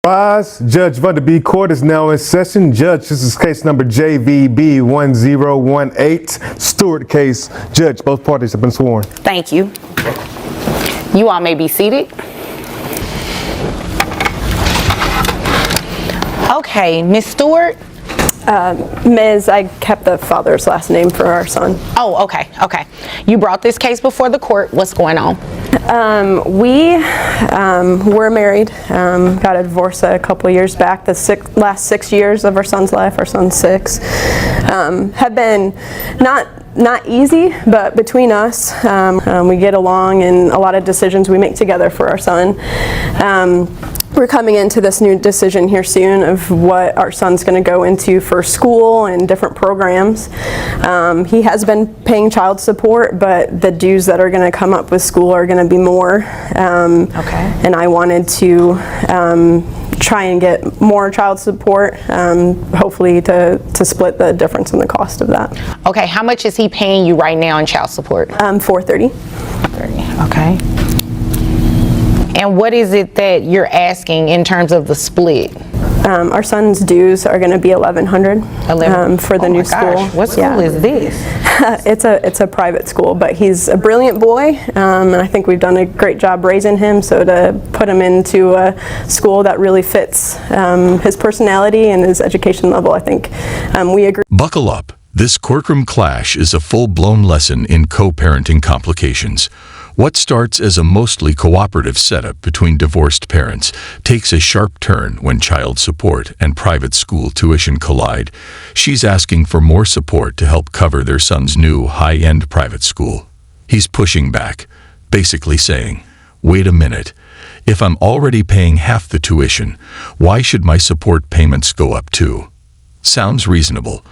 Rise. Judge Vanderbeek Court is now in session. Judge, this is case number JVB 1018, Stewart case. Judge, both parties have been sworn. Thank you. You all may be seated. Okay, Ms. Stewart. Ms., I kept the father's last name for our son. Oh, okay. You brought this case before the court. What's going on? We were married, got a divorce a couple of years back. The last 6 years of our son's life, our son's 6, have been not easy, but between us, we get along, and a lot of decisions we make together for our son. We're coming into this new decision here soon of what our son's going to go into for school and different programs. He has been paying child support, but the dues that are going to come up with school are going to be more. Okay. And I wanted to try and get more child support, hopefully to split the difference in the cost of that. Okay, how much is he paying you right now in child support? $430. Okay. And what is it that you're asking in terms of the split? Our son's dues are going to be $1,100 for the new school. What school is this? It's a private school, but he's a brilliant boy, and I think we've done a great job raising him. So to put him into a school that really fits his personality and his education level, I think we agree. Buckle up. This courtroom clash is a full-blown lesson in co-parenting complications. What starts as a mostly cooperative setup between divorced parents takes a sharp turn when child support and private school tuition collide. She's asking for more support to help cover their son's new high-end private school. He's pushing back, basically saying, "Wait a minute. If I'm already paying half the tuition, why should my support payments go up too?" Sounds reasonable,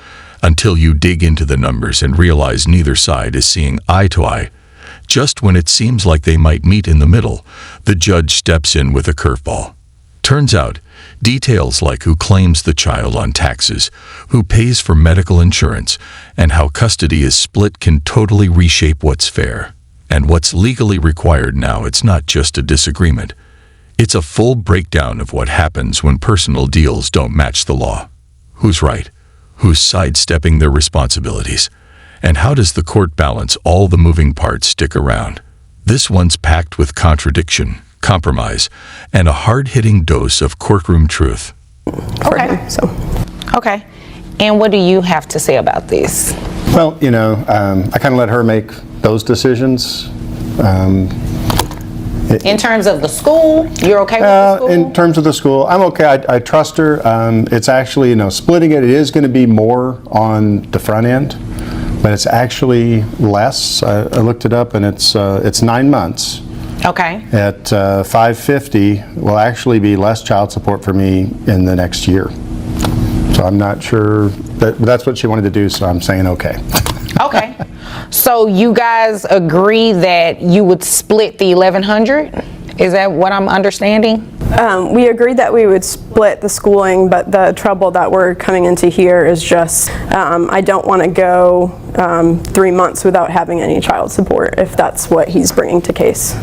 until you dig into the numbers and realize neither side is seeing eye to eye. Just when it seems like they might meet in the middle, the judge steps in with a curveball. Turns out, details like who claims the child on taxes, who pays for medical insurance, and how custody is split can totally reshape what's fair. And what's legally required now, it's not just a disagreement. It's a full breakdown of what happens when personal deals don't match the law. Who's right? Who's sidestepping their responsibilities? And how does the court balance all the moving parts stick around? This one's packed with contradiction, compromise, and a hard-hitting dose of courtroom truth. Okay. Okay. And what do you have to say about this? Well, I kind of let her make those decisions. In terms of the school, you're okay with the school? In terms of the school, I'm okay. I trust her. It's actually, splitting it is going to be more on the front end, but it's actually less. I looked it up, and it's 9 months. Okay. At $550 will actually be less child support for me in the next year. So I'm not sure, but that's what she wanted to do, so I'm saying okay. Okay. So you guys agree that you would split the $1,100? Is that what I'm understanding? We agreed that we would split the schooling, but the trouble that we're coming into here is just I don't want to go 3 months without having any child support, if that's what he's bringing to case.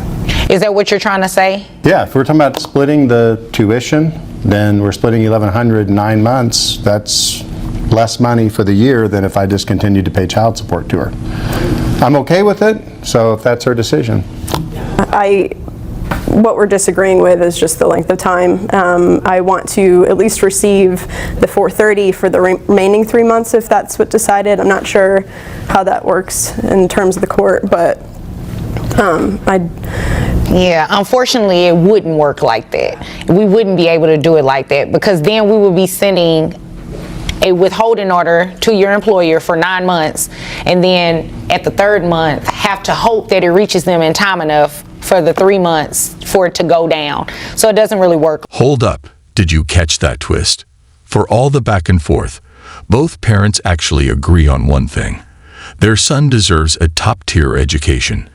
Is that what you're trying to say? Yeah, if we're talking about splitting the tuition, then we're splitting $1,100 in 9 months. That's less money for the year than if I just continued to pay child support to her. I'm okay with it, so if that's her decision. What we're disagreeing with is just the length of time. I want to at least receive the $430 for the remaining 3 months if that's what decided. I'm not sure how that works in terms of the court, but Yeah, unfortunately it wouldn't work like that. We wouldn't be able to do it like that, because then we would be sending a withholding order to your employer for 9 months, and then at the 3rd month have to hope that it reaches them in time enough for the 3 months for it to go down. So it doesn't really work. Hold up. Did you catch that twist? For all the back and forth, both parents actually agree on one thing. Their son deserves a top-tier education.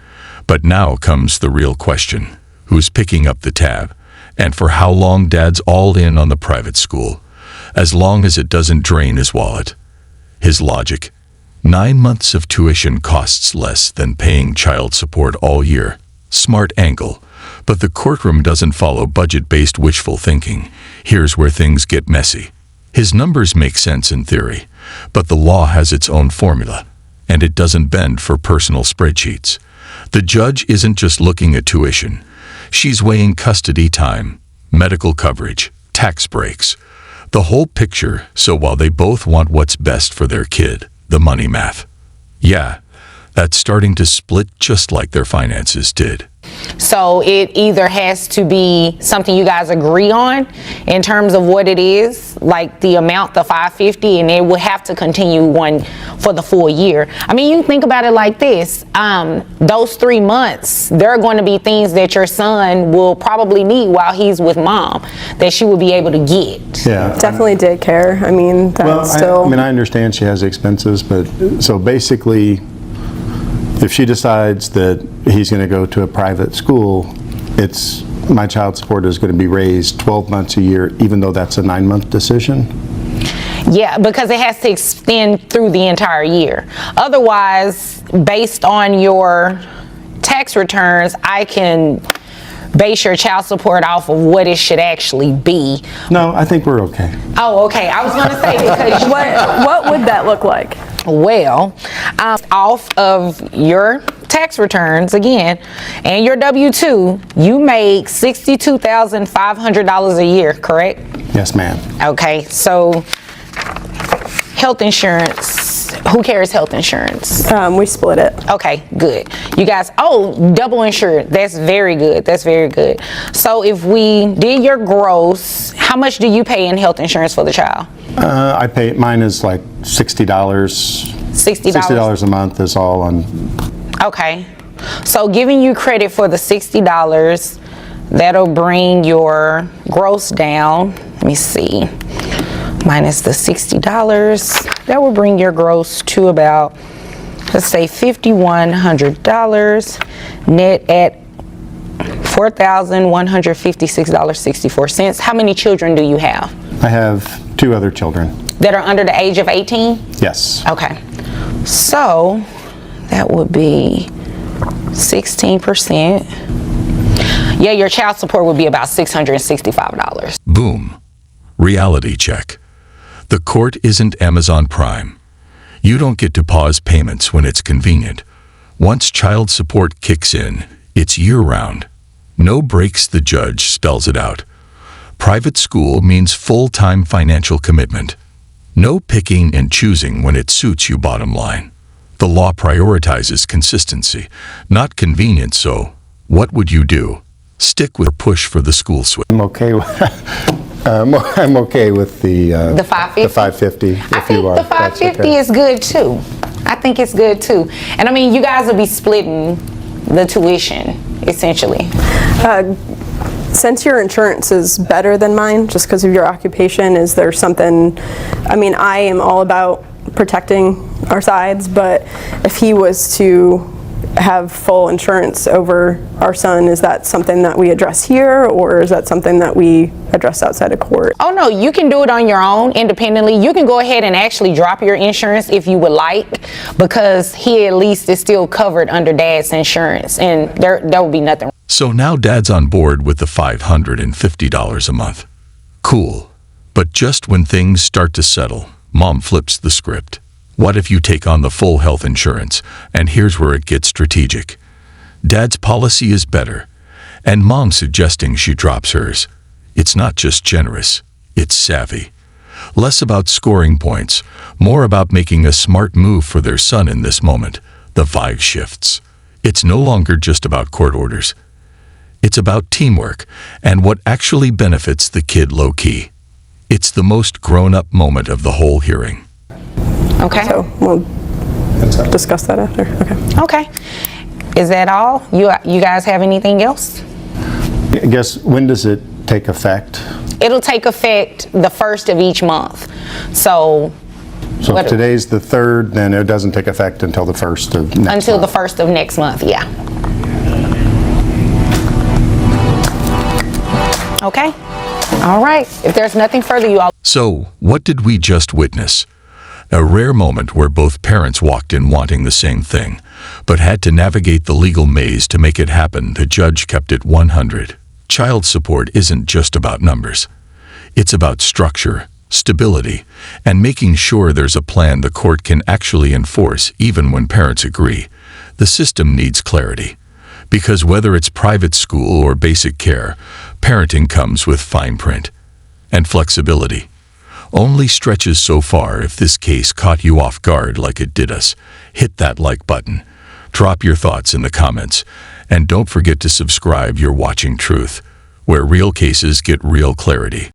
But now comes the real question. Who's picking up the tab? And for how long Dad's all in on the private school? As long as it doesn't drain his wallet. His logic: 9 months of tuition costs less than paying child support all year. Smart angle, but the courtroom doesn't follow budget-based wishful thinking. Here's where things get messy. His numbers make sense in theory, but the law has its own formula, and it doesn't bend for personal spreadsheets. The judge isn't just looking at tuition. She's weighing custody time, medical coverage, tax breaks, the whole picture, so while they both want what's best for their kid, the money math. Yeah, that's starting to split just like their finances did. So it either has to be something you guys agree on in terms of what it is, like the amount, the $550, and it will have to continue one for the full year. I mean, you think about it like this. Those 3 months, there are going to be things that your son will probably need while he's with mom that she will be able to get. Yeah. Definitely daycare. I mean, that's Well, still. I mean, I understand she has expenses, but so basically, if she decides that he's going to go to a private school, my child support is going to be raised 12 months a year, even though that's a 9-month decision. Yeah, because it has to extend through the entire year. Otherwise, based on your tax returns, I can base your child support off of what it should actually be. No, I think we're okay. Oh, okay. I was going to say because What would that look like? well, off of your tax returns again and your W-2, you make $62,500 a year, correct? Yes, ma'am. Okay, so health insurance, who carries health insurance? We split it. Okay, good. You guys, double insured. That's very good. That's very good. So if we did your gross, how much do you pay in health insurance for the child? I pay, mine is like $60. $60 a month is all on. Okay. So giving you credit for the $60, that'll bring your gross down. Let me see. Minus the $60, that will bring your gross to about, let's say $5,100, net at $4,156.64. How many children do you have? I have 2 other children. That are under the age of 18? Yes. Okay. So that would be 16%. Yeah, your child support would be about $665. Boom. Reality check. The court isn't Amazon Prime. You don't get to pause payments when it's convenient. Once child support kicks in, it's year-round. No breaks, the judge spells it out. Private school means full-time financial commitment. No picking and choosing when it suits you, bottom line. The law prioritizes consistency, not convenience, so what would you do? Stick with or push for the school switch? I'm okay with I'm okay with the $550? The $550. I think the $550 is good too. I think it's good too. And I mean, you guys will be splitting the tuition, essentially. Since your insurance is better than mine, just because of your occupation, is there something, I mean, I am all about protecting our sides, but if he was to have full insurance over our son, is that something that we address here, or is that something that we address outside of court? Oh no, you can do it on your own independently. You can go ahead and actually drop your insurance if you would like, because he at least is still covered under dad's insurance, and there will be nothing. So now dad's on board with the $550 a month. Cool. But just when things start to settle, mom flips the script. What if you take on the full health insurance? And here's where it gets strategic. Dad's policy is better, and mom's suggesting she drops hers. It's not just generous, it's savvy. Less about scoring points, more about making a smart move for their son in this moment. The vibe shifts. It's no longer just about court orders. It's about teamwork and what actually benefits the kid low-key. It's the most grown-up moment of the whole hearing. Okay. So we'll discuss that after. Okay. Okay. Is that all? You guys have anything else? I guess, when does it take effect? It'll take effect the 1st of each month. So So if today's the 3rd, then it doesn't take effect until the 1st of next until month. the 1st of next month, yeah. Okay. All right. If there's nothing further, you all. So, what did we just witness? A rare moment where both parents walked in wanting the same thing, but had to navigate the legal maze to make it happen. The judge kept it 100. Child support isn't just about numbers. It's about structure, stability, and making sure there's a plan the court can actually enforce even when parents agree. The system needs clarity. Because whether it's private school or basic care, parenting comes with fine print. And flexibility only stretches so far. If this case caught you off guard like it did us, hit that like button. Drop your thoughts in the comments. And don't forget to subscribe. You're watching Truth, where real cases get real clarity.